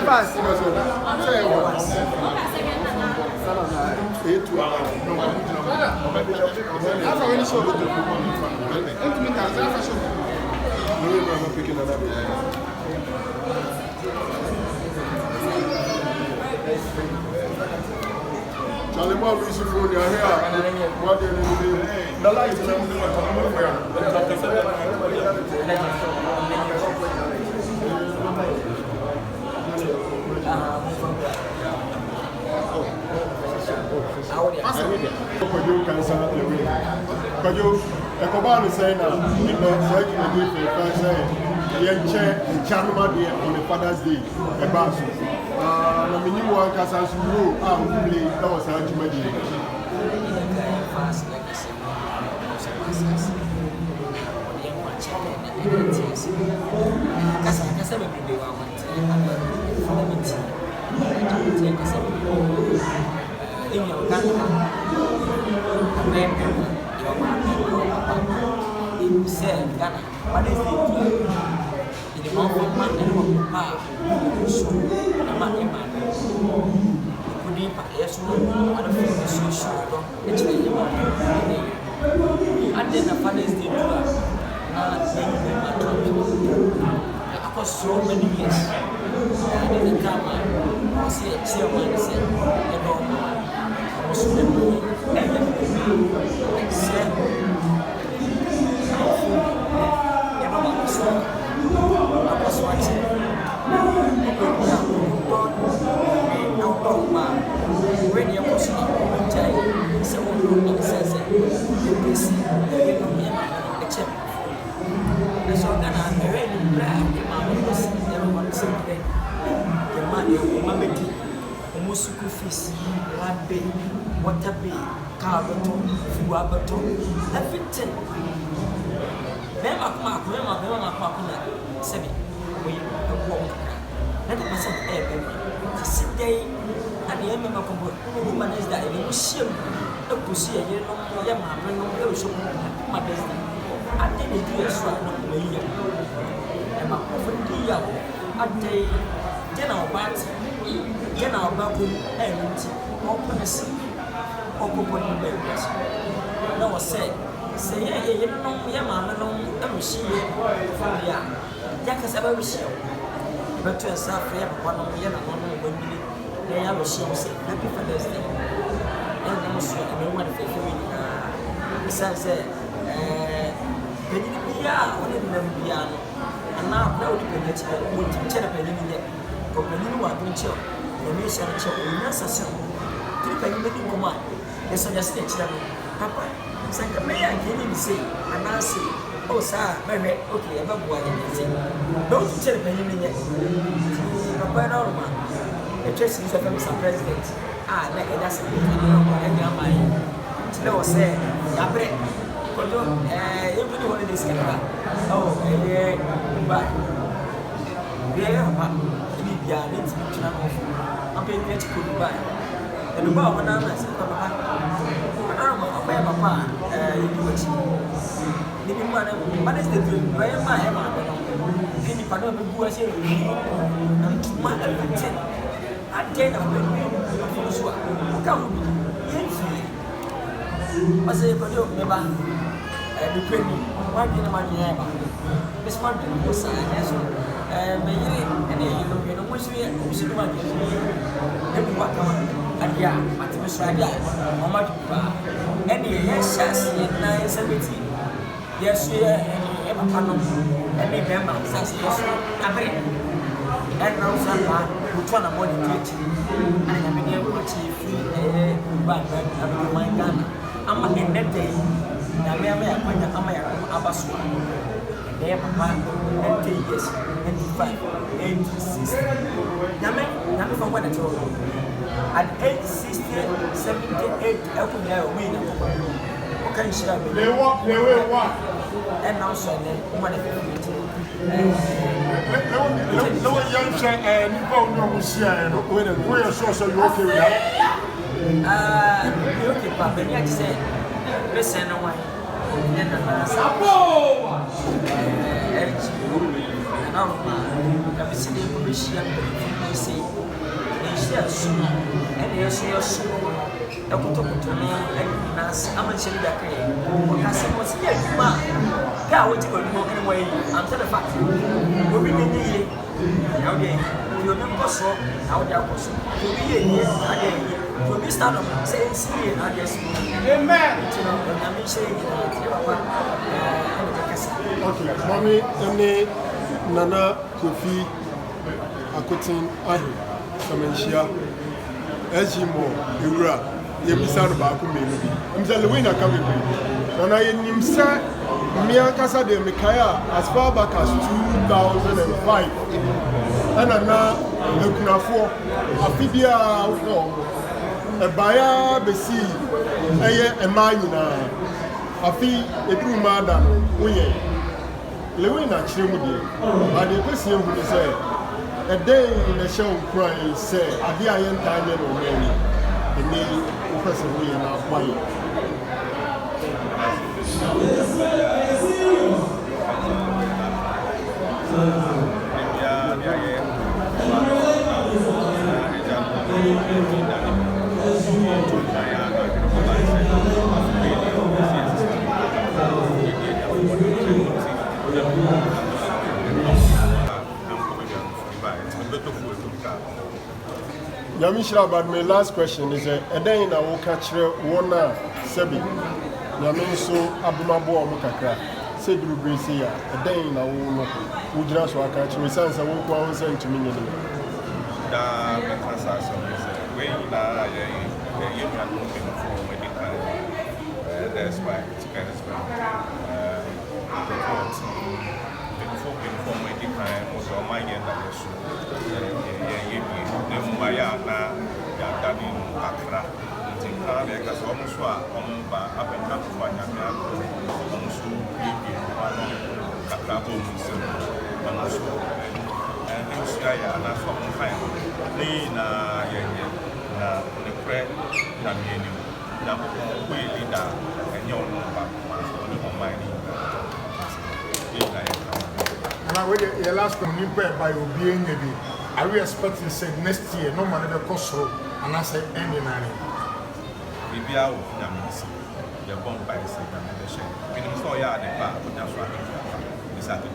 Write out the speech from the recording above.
Charlie Bob is here. What do you do? The lights are Kwadwo Nkansah Lilwin. Kwadwo, Ekobano saying now, in the second day for the first day, the chair and Chanuma Day on the Father's Day, a basu. The mini one Kansas rule, I will play, that was how you made it. So many years, the camera said, Musuku fish, land bay, water bay, car bottom, fuel bottom, everything. Never Sebi, we walk. 90% air, to sit there at the end of the woman is that you shame the pussy, you know, Yama, bring on the show, my business. I didn't do a swap on the year. And my often dear, I day, dinner bats. Get our babu and open a sea, open babies. No one said, say, you know, Yama, no, I'm she from the Yakas ever show. But to a South Africa, one of the other one they have a show, say, Happy Father's Day. And also, I don't want to feel besides that, one of them piano, and now no dependent would tell a penny in there. But when you are doing chill, the nation chill, you know, so keep a little command. Yes, I just stitch them. Papa, Santa May, I can't even say, and I say, oh, sir, maybe, okay, I'm not going to say. Don't tell a penny in there. Papa, no, man. The church is a president. Ah, like that's a bit of my slow say, Abre, everybody wanted this camera. Oh, goodbye. Yeah, let's be channel. I'm paying very good buy. And the bar when I'm saying, Papa, you do it. Living money, what is the dream? Where am I? Any part of the boy say, I'm too much at 10. I dare not be for sure. Come, yes. I say, for you, never. The penny, why didn't I have this one? Was I? Yes, and you know, which we should want to do what and yeah, but it was right. How much? Any yes, yes, 970. Yes, we are any panel, any member, says yes, and now someone which one about the teaching. I am in here watching free, but I'm my gun. I'm in that day. I may have a Abasua. There, Papa, 80 years, 85, 86. Now, from what I told you, at 8, 60, 78, I could have a winner. Okay, shall we? They walk. And now, so then, what if no young child and you don't know who's here, we're so you okay with that? Okay, Papa, I said, listen, no one. And I'm yes, and yes, yes, a kutokutono and nas amateur that Cassim was here, man. What you going to go anyway? I'm telling the fact. We'll be in now, you're not so how that was. You'll be here, you'll be starting saying, see, I guess, amen. I'm saying, okay, mommy, any Nana Kofi Akotin Ahi, Semanhyia, Ejimo, Ura, Yebisa Baku Melu. I'm telling Lilwin coming. And I am Nimsa Kwadwo Nkansah Lilwin as far back as 2005. And now, the Kunafo, Afibia, a buyer, Bessie, a Mayuna, Afi, a true madam, we Lilwin actually, but the question would say, a day in the show crying, say, a dear young time or many, the name person we are not buying. Yamishra, but my last question is a day in our catch one Sebi. Yaminso Abumabo Mukaka, Sedru Gracia, a day in our own Udras or catch me sense. I won't go send to me. That's why it's kind of before my decline was on my end of the show. Accra. Because almost one up and up for almost and things and that's what I'm finding. The prayer, we leader and your and I last time by obeying maybe. Are we expecting say next year no man ever cost and I say ending maybe I will you're born by the same. We don't saw ya at the bar, but that's what it's at the